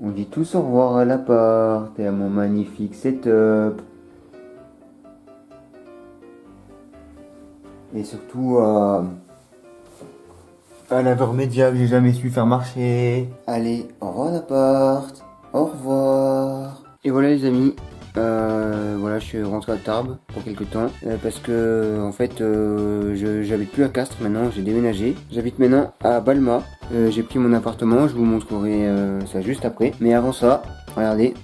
On dit tous au revoir à l'appart et à mon magnifique setup. Et surtout à l'intermédiaire que j'ai jamais su faire marcher. Allez, au revoir l'appart. Au revoir. Et voilà les amis. Voilà, je suis rentré à Tarbes pour quelques temps parce que en fait j'habite plus à Castres maintenant, j'ai déménagé. J'habite maintenant à Balma. J'ai pris mon appartement, je vous montrerai ça juste après. Mais avant ça, regardez,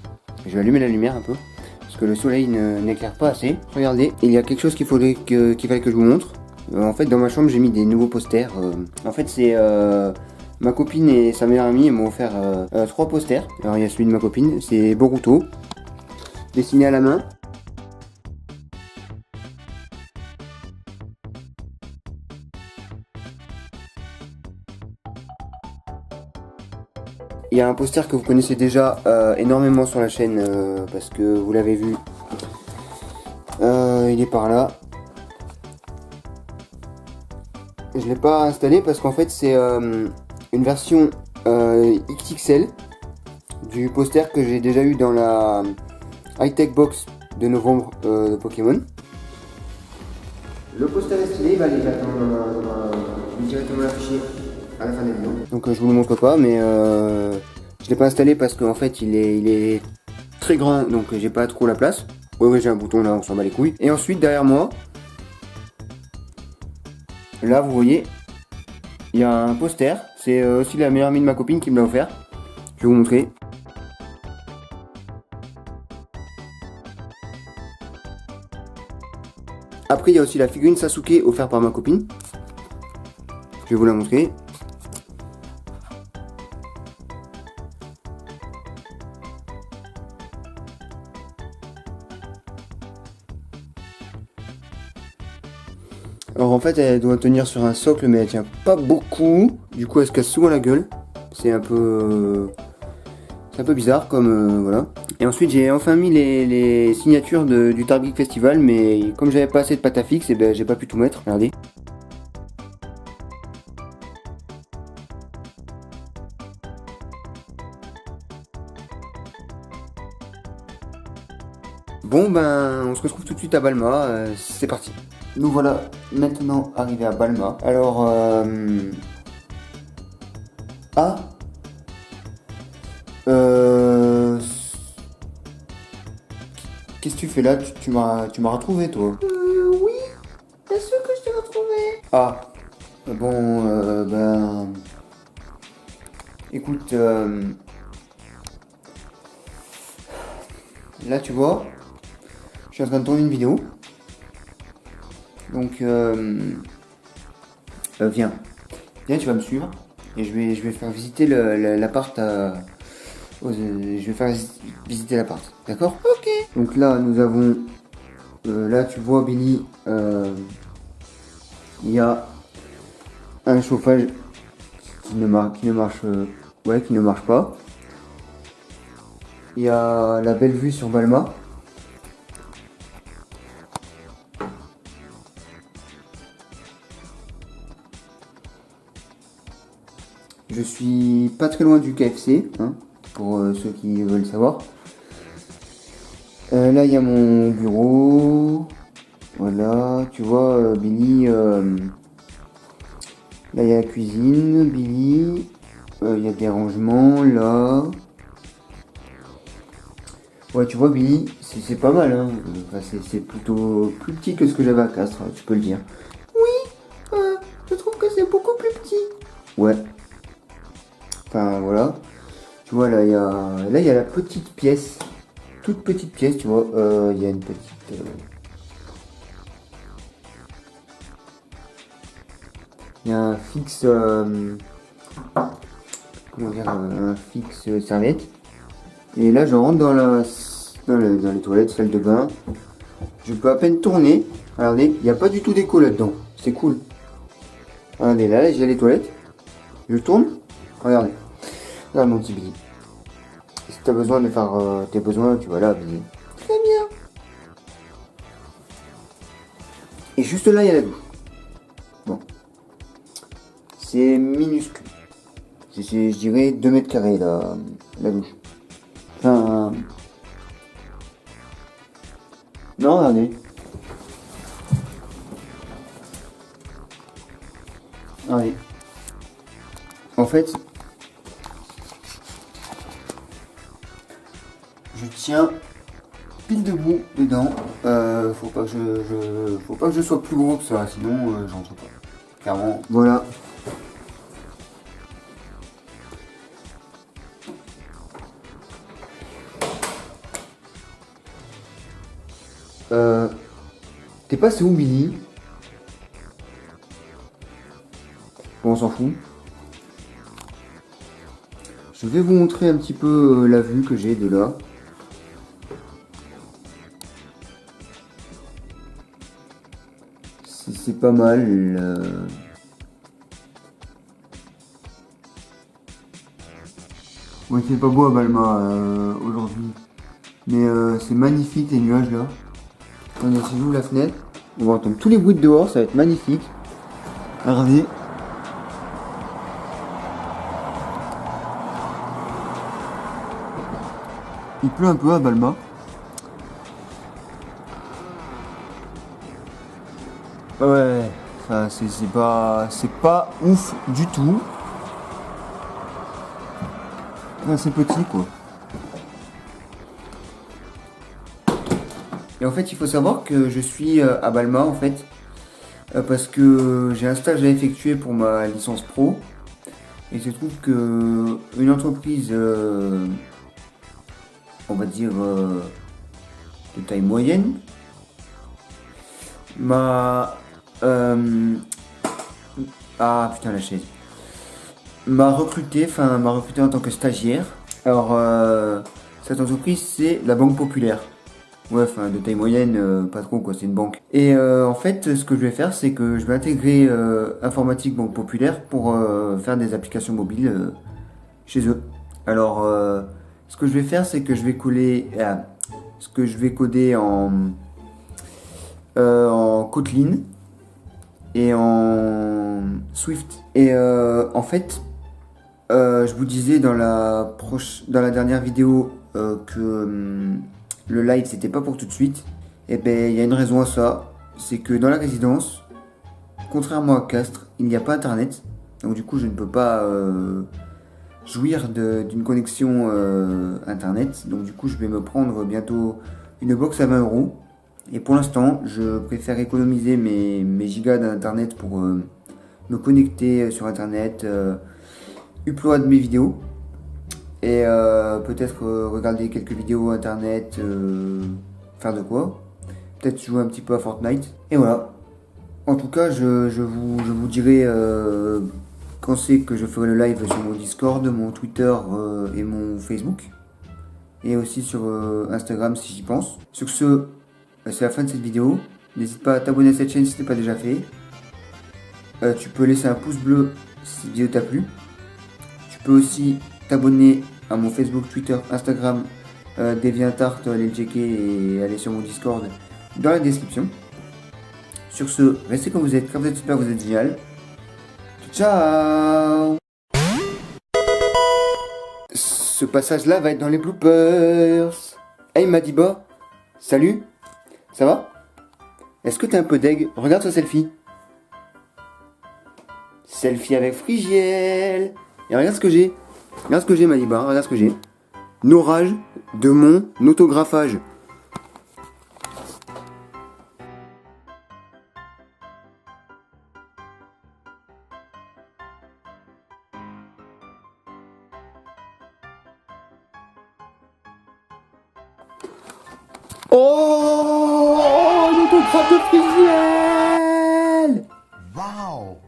je vais allumer la lumière un peu parce que le soleil n'éclaire pas assez. Regardez, il y a quelque chose qu'il fallait que je vous montre. En fait, dans ma chambre, j'ai mis des nouveaux posters. En fait, c'est ma copine et sa meilleure amie m'ont offert 3 posters. Alors, il y a celui de ma copine, c'est Boruto, dessiné à la main. Il y a un poster que vous connaissez déjà énormément sur la chaîne parce que vous l'avez vu. Il est par là. Je l'ai pas installé parce qu'en fait c'est une version XXL du poster que j'ai déjà eu dans la high-tech box de novembre de Pokémon. Le poster est stylé, il va aller directement l'afficher à la fin de la vidéo. Donc je vous le montre pas, mais je l'ai pas installé parce qu'en fait il est très grand, donc j'ai pas trop la place. Ouais, j'ai un bouton là, on s'en bat les couilles. Et ensuite derrière moi, là vous voyez, il y a un poster. C'est aussi la meilleure amie de ma copine qui me l'a offert. Je vais vous montrer. Après il y a aussi la figurine Sasuke offerte par ma copine. Je vais vous la montrer. Alors en fait elle doit tenir sur un socle mais elle tient pas beaucoup. Du coup elle se casse souvent la gueule. C'est un peu bizarre comme voilà. Et ensuite j'ai enfin mis les signatures du Tarbes Geek Festival, mais comme j'avais pas assez de pâte à fixe, et ben j'ai pas pu tout mettre. Regardez. Bon ben on se retrouve tout de suite à Balma, c'est parti. Nous voilà maintenant arrivés à Balma. Alors ah qu'est-ce que tu fais là? Tu m'as retrouvé toi? Oui, bien sûr que je t'ai retrouvé. Ah bon ben écoute là tu vois, je suis en train de tourner une vidéo. Donc viens, tu vas me suivre et je vais faire visiter l'appart je vais faire visiter l'appart, d'accord? Ok. Donc là nous avons là tu vois Billy, il y a un chauffage qui ne marche pas. Il y a la belle vue sur Balma. Je suis pas très loin du KFC, hein, pour ceux qui veulent savoir. Là, il y a mon bureau. Voilà, tu vois, Billy. Là, il y a la cuisine, Billy. Il y a des rangements, là. Ouais, tu vois, Billy, c'est pas mal, hein. Enfin, c'est plutôt plus petit que ce que j'avais à Castres, tu peux le dire. Oui, je trouve que c'est beaucoup plus petit. Ouais. Enfin, voilà. Tu vois, là, il y a la petite pièce. Toute petite pièce, tu vois. Il y a une petite... Il y a un fixe... comment dire? Un fixe serviette. Et là, je rentre dans les toilettes, salle de bain. Je peux à peine tourner. Regardez, il n'y a pas du tout d'écho là-dedans. C'est cool. Regardez, là, j'ai les toilettes. Je tourne. Regardez. Regarde mon petit Billy. Si tu as besoin de faire tes besoins, tu vas là, Billy. Très bien. Et juste là, il y a la douche. Bon. C'est minuscule. C'est c'est, je dirais, 2 mètres carrés, la douche. Enfin... Non, regardez. Regardez. En fait... Je tiens pile debout dedans. Faut pas que je sois plus gros que ça, sinon j'entre pas. Clairement. Voilà. T'es passé où, Billy? Bon, on s'en fout. Je vais vous montrer un petit peu la vue que j'ai de là. C'est pas mal. Bon, il fait pas beau à Balma aujourd'hui. Mais c'est magnifique les nuages là. On a si j'ouvre la fenêtre. On va entendre tous les bruits de dehors, ça va être magnifique. Regardez. Il pleut un peu à Balma. Ouais, enfin, c'est pas ouf du tout. Enfin, c'est petit quoi. Et en fait, il faut savoir que je suis à Balma en fait, parce que j'ai un stage à effectuer pour ma licence pro. Et il se trouve que une entreprise, on va dire de taille moyenne, m'a ah putain la chaise. M'a recruté en tant que stagiaire. Alors cette entreprise c'est la Banque Populaire. Ouais, enfin de taille moyenne, pas trop quoi, c'est une banque. Et en fait ce que je vais faire c'est que je vais intégrer informatique Banque Populaire pour faire des applications mobiles chez eux. Alors ce que je vais faire c'est que je vais coder en Kotlin et en Swift. Et en fait, je vous disais dans la dernière vidéo que le live c'était pas pour tout de suite. Et ben il y a une raison à ça, c'est que dans la résidence, contrairement à Castres, il n'y a pas internet. Donc du coup je ne peux pas jouir d'une connexion internet. Donc du coup je vais me prendre bientôt une box à 20 €. Et pour l'instant, je préfère économiser mes gigas d'internet pour me connecter sur internet, upload mes vidéos et peut-être regarder quelques vidéos internet, faire de quoi, peut-être jouer un petit peu à Fortnite. Et voilà. En tout cas, je vous dirai quand c'est que je ferai le live sur mon Discord, mon Twitter et mon Facebook. Et aussi sur Instagram si j'y pense. Sur ce, c'est la fin de cette vidéo. N'hésite pas à t'abonner à cette chaîne si ce n'est pas déjà fait. Tu peux laisser un pouce bleu si cette vidéo t'a plu. Tu peux aussi t'abonner à mon Facebook, Twitter, Instagram, DeviantArt, aller le checker et aller sur mon Discord dans la description. Sur ce, restez comme vous êtes. Quand vous êtes super, vous êtes génial. Ciao. Ce passage-là va être dans les bloopers. Hey Madiba, salut. Ça va? Est-ce que t'es un peu deg? Regarde ce selfie. Selfie avec Frigiel. Et regarde ce que j'ai. Regarde ce que j'ai, Madiba. Regarde ce que j'ai. Norage de mon autographage. Oh, l'autographe de Frigiel. Wow.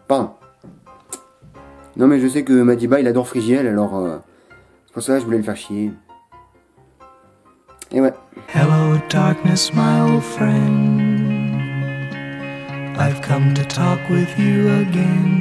Pardon. Non mais je sais que Madiba il adore Frigiel, alors c'est pour ça que je voulais le faire chier. Et ouais. Hello darkness my old friend, I've come to talk with you again.